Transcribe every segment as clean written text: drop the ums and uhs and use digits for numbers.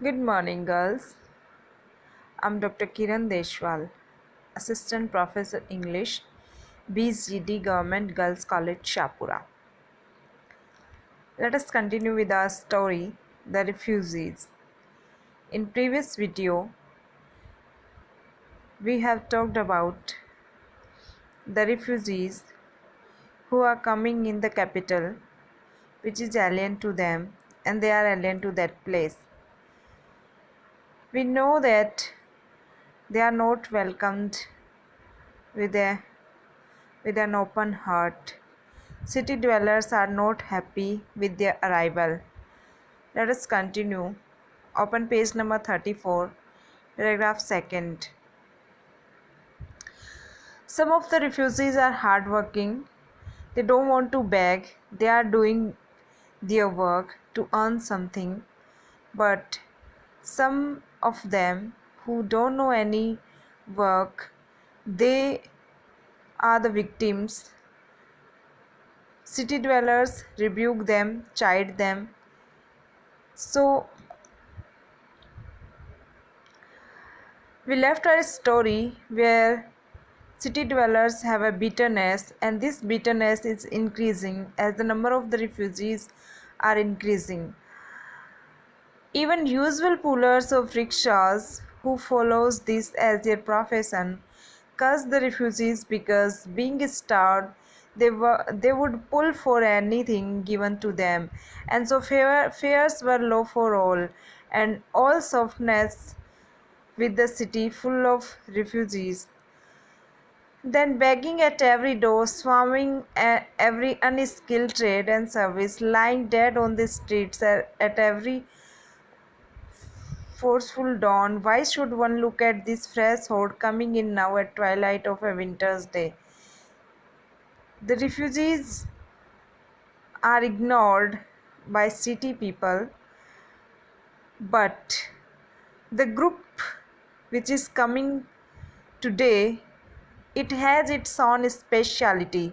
Good morning, girls. I'm Dr. Kiran Deshwal, Assistant Professor English, BGD Government Girls College, Shapura. Let us continue with our story, The Refugees. In previous video, we have talked about the refugees who are coming in the capital, which is alien to them, and they are alien to that place. We know that they are not welcomed with an open heart. City dwellers are not happy with their arrival. Let us continue. Open page number 34, paragraph 2nd. Some of the refugees are hardworking. They don't want to beg. They are doing their work to earn something. But some of them who don't know any work, they are the victims. City dwellers rebuke them, chide them. So we left our story where city dwellers have a bitterness, and this bitterness is increasing as the number of the refugees are increasing. Even usual pullers of rickshaws who follows this as their profession curse the refugees because being starved they would pull for anything given to them, and so fares were low for all, and all softness with the city full of refugees. Then begging at every door, swarming at every unskilled trade and service, lying dead on the streets at every forceful dawn. Why should one look at this fresh horde coming in now at twilight of a winter's day? The refugees are ignored by city people, but the group which is coming today, it has its own speciality.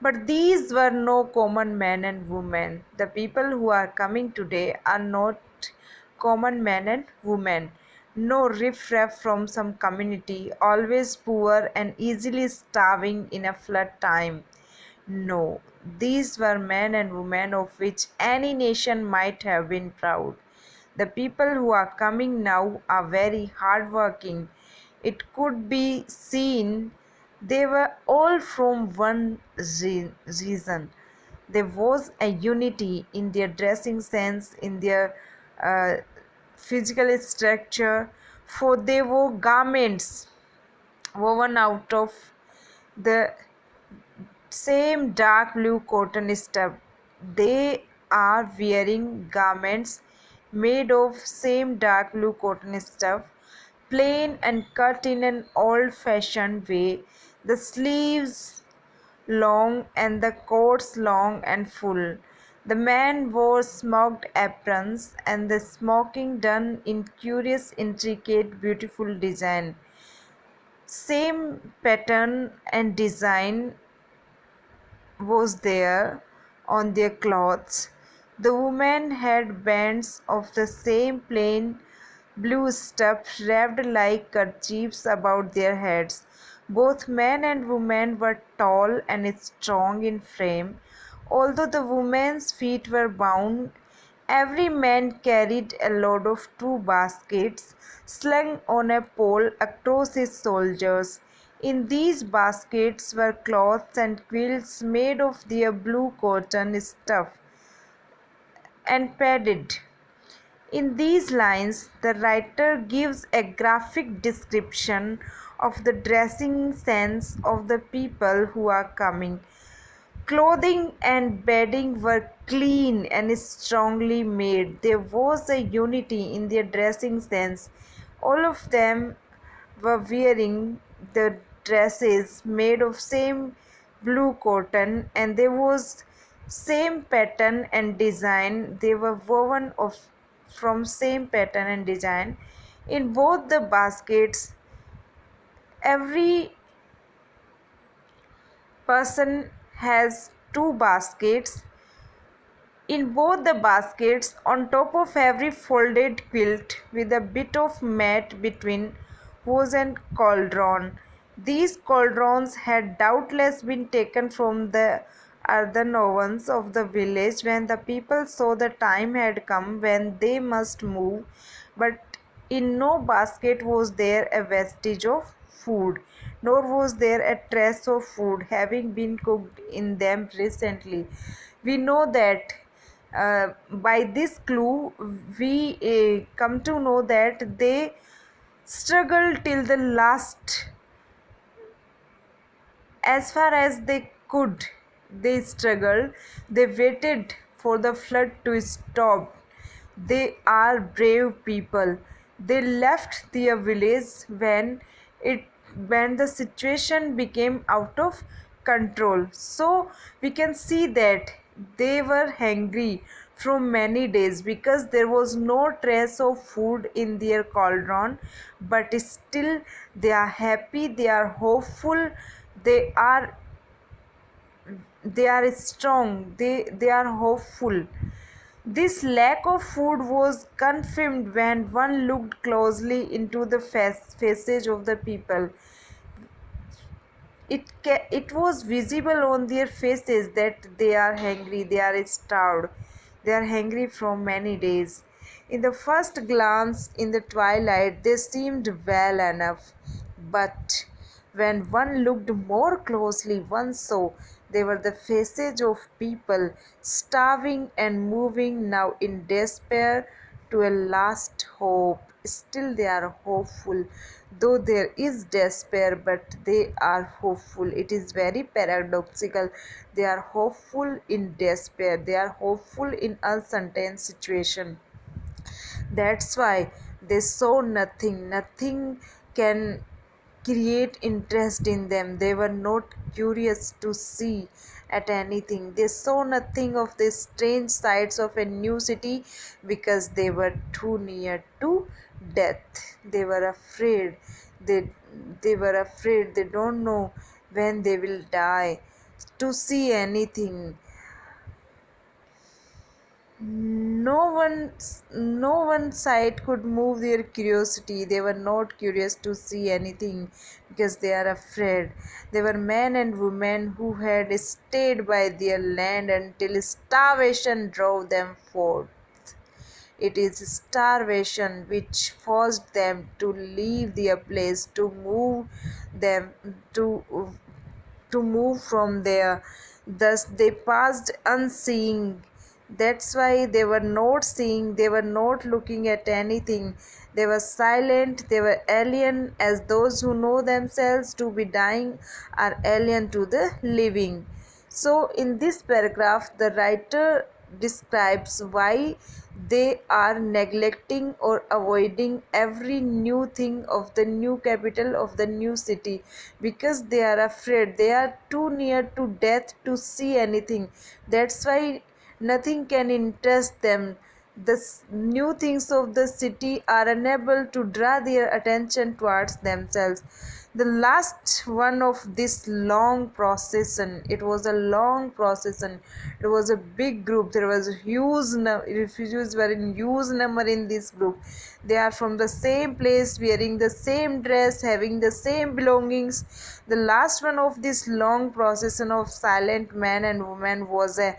But these were no common men and women. The people who are coming today are not common men and women. No riff-raff from some community, always poor and easily starving in a flood time. No, these were men and women of which any nation might have been proud. The people who are coming now are very hardworking. It could be seen they were all from one reason. There was a unity in their dressing sense, in their uh, physical structure, for they wore garments woven out of the same dark blue cotton stuff. They are wearing garments made of same dark blue cotton stuff, plain and cut in an old fashioned way, the sleeves long and the coats long and full. The man wore smoked aprons, and the smoking done in curious, intricate, beautiful design. Same pattern and design was there on their clothes. The women had bands of the same plain blue stuff wrapped like kerchiefs about their heads. Both men and women were tall and strong in frame. Although the women's feet were bound, every man carried a load of 2 baskets slung on a pole across his shoulders. In these baskets were cloths and quilts made of their blue cotton stuff and padded. In these lines, the writer gives a graphic description of the dressing sense of the people who are coming. Clothing and bedding were clean and strongly made. There was a unity in their dressing sense. All of them were wearing the dresses made of same blue cotton, and there was same pattern and design. They were woven of from same pattern and design. In both the baskets, every person has 2 baskets. In both the baskets, on top of every folded quilt, with a bit of mat between, was an cauldron. These cauldrons had doubtless been taken from the earthen ovens of the village when the people saw the time had come when they must move, but in no basket was there a vestige of food, nor was there a trace of food having been cooked in them recently. We know that by this clue, we come to know that they struggled till the last as far as they could. They struggled, they waited for the flood to stop. They are brave people. They left their village it when the situation became out of control. So we can see that they were hungry from many days because there was no trace of food in their cauldron, but still they are happy, they are hopeful, they are strong, they are hopeful. This lack of food was confirmed when one looked closely into the faces of the people. It was visible on their faces that they are hungry, they are starved, they are hungry from many days. In the first glance in the twilight, they seemed well enough, but when one looked more closely, one saw they were the faces of people starving and moving now in despair to a last hope. Still, they are hopeful, though there is despair, but they are hopeful. It is very paradoxical. They are hopeful in despair, they are hopeful in uncertain situation. That's why they saw nothing. Nothing can create interest in them. They were not curious to see at anything. They saw nothing of the strange sights of a new city because they were too near to death. They were afraid. They they were afraid. They don't know when they will die to see anything. No one sight could move their curiosity. They were not curious to see anything because they are afraid. They were men and women who had stayed by their land until starvation drove them forth. It is starvation which forced them to leave their place, them to to move from there. Thus they passed unseeing. That's why they were not seeing, they were not looking at anything. They were silent, they were alien, as those who know themselves to be dying are alien to the living. So, in this paragraph, the writer describes why they are neglecting or avoiding every new thing of the new capital of the new city because they are afraid. They are too near to death to see anything. That's why nothing can interest them. The new things of the city are unable to draw their attention towards themselves. The last one of this long procession, it was a long procession, it was a big group, there was a huge refugees were in huge number in this group. They are from the same place, wearing the same dress, having the same belongings. The last one of this long procession of silent men and women was a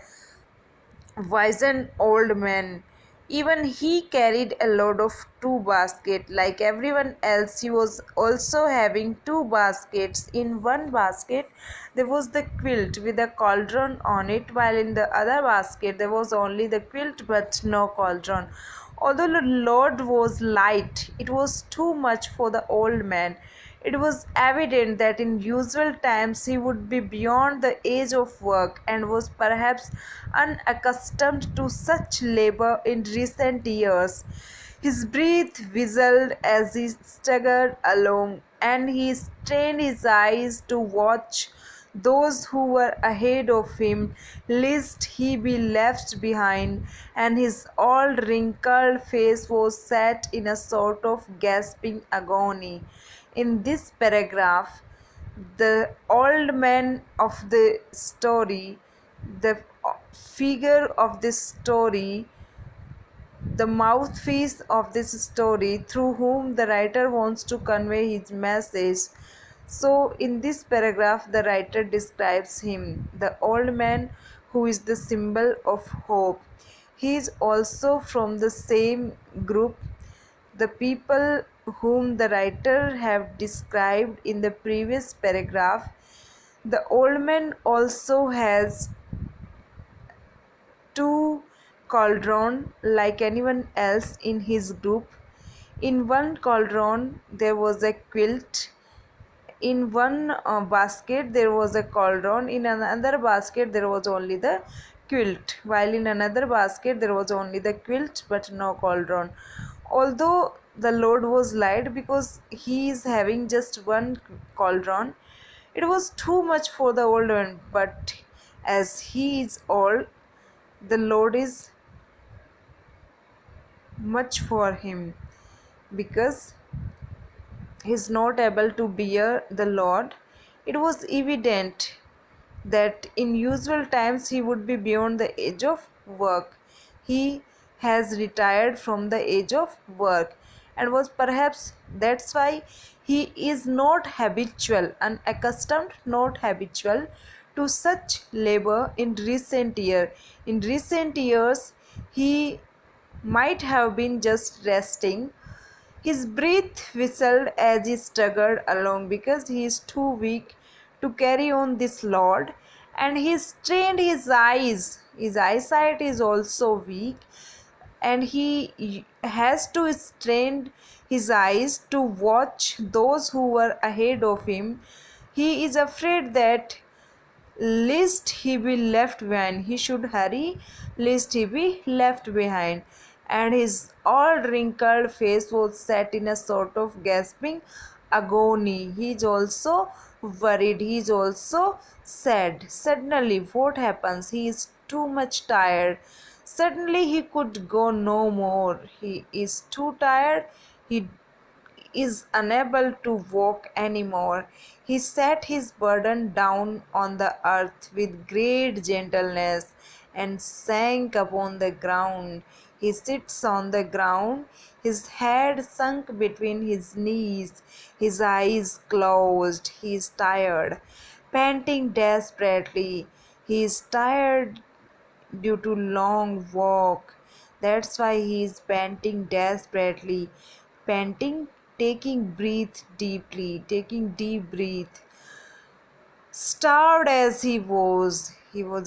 wizened old man. Even he carried a load of two baskets. Like everyone else, he was also having two baskets. In one basket, there was the quilt with a cauldron on it, while in the other basket, there was only the quilt but no cauldron. Although the load was light, it was too much for the old man. It was evident that in usual times he would be beyond the age of work and was perhaps unaccustomed to such labor in recent years. His breath whistled as he staggered along, and he strained his eyes to watch those who were ahead of him, lest he be left behind, and his old wrinkled face was set in a sort of gasping agony. In this paragraph, the old man of the story, the figure of this story, the mouthpiece of this story, through whom the writer wants to convey his message. So, in this paragraph, the writer describes him, the old man who is the symbol of hope. He is also from the same group, the people whom the writer have described in the previous paragraph. The old man also has two cauldron like anyone else in his group. In one cauldron there was a quilt. In one basket there was a cauldron. In another basket there was only the quilt. While in another basket there was only the quilt but no cauldron. Although the load was light because he is having just one cauldron, it was too much for the old man. But as he is old, the load is much for him because he is not able to bear the load. It was evident that in usual times he would be beyond the age of work. He has retired from the age of work and was perhaps that's why he is not habitual, unaccustomed, not habitual to such labor in recent year. In recent years, he might have been just resting. His breath whistled as he struggled along because he is too weak to carry on this load, and he strained his eyes. His eyesight is also weak, and he has to strain his eyes to watch those who were ahead of him. He is afraid that lest he be left behind. He should hurry lest he be left behind. And his all wrinkled face was set in a sort of gasping agony. He is also worried. He is also sad. Suddenly, what happens? He is too much tired. Suddenly, he could go no more. He is too tired. He is unable to walk anymore. He set his burden down on the earth with great gentleness and sank upon the ground. He sits on the ground, his head sunk between his knees, his eyes closed. He is tired, panting desperately. He is tired due to long walk. That's why he is panting desperately. Panting, taking breath deeply, taking deep breath. Starved as he was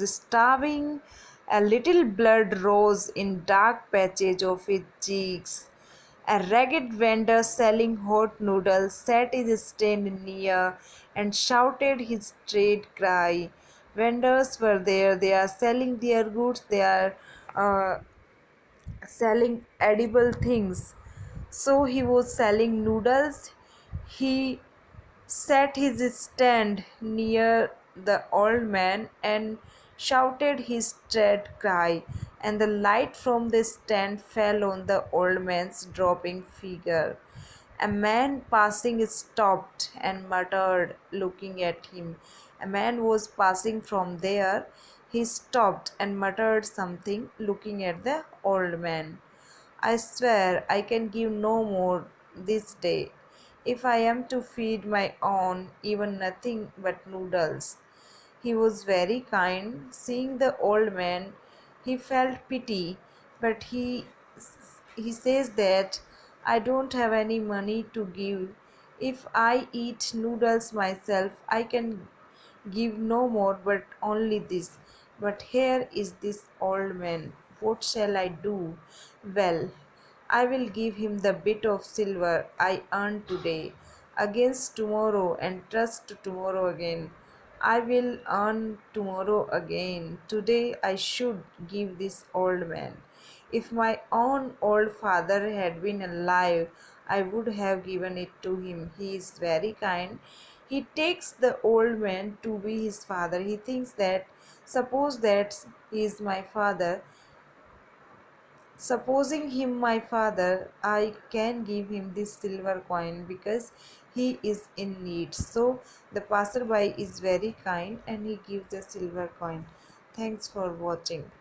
starving. A little blood rose in dark patches of his cheeks. A ragged vendor selling hot noodles sat his stand near and shouted his trade cry. Vendors were there, they are selling their goods, they are uh, selling edible things. So he was selling noodles. He set his stand near the old man and shouted his dread cry, and the light from the stand fell on the old man's dropping figure. A man passing stopped and muttered, looking at him. A man was passing from there. He stopped and muttered something, looking at the old man. I swear I can give no more this day. If I am to feed my own, even nothing but noodles. He was very kind. Seeing the old man, he felt pity, but he says that I don't have any money to give. If I eat noodles myself, I can give no more but only this. But here is this old man. What shall I do? Well, I will give him the bit of silver I earned today against tomorrow and trust to tomorrow again. I will earn tomorrow again. Today I should give this old man. If my own old father had been alive, I would have given it to him. He is very kind. He takes the old man to be his father. He thinks that suppose that he is my father, supposing him my father, I can give him this silver coin because he is in need. So the passerby is very kind and he gives the silver coin. Thanks for watching.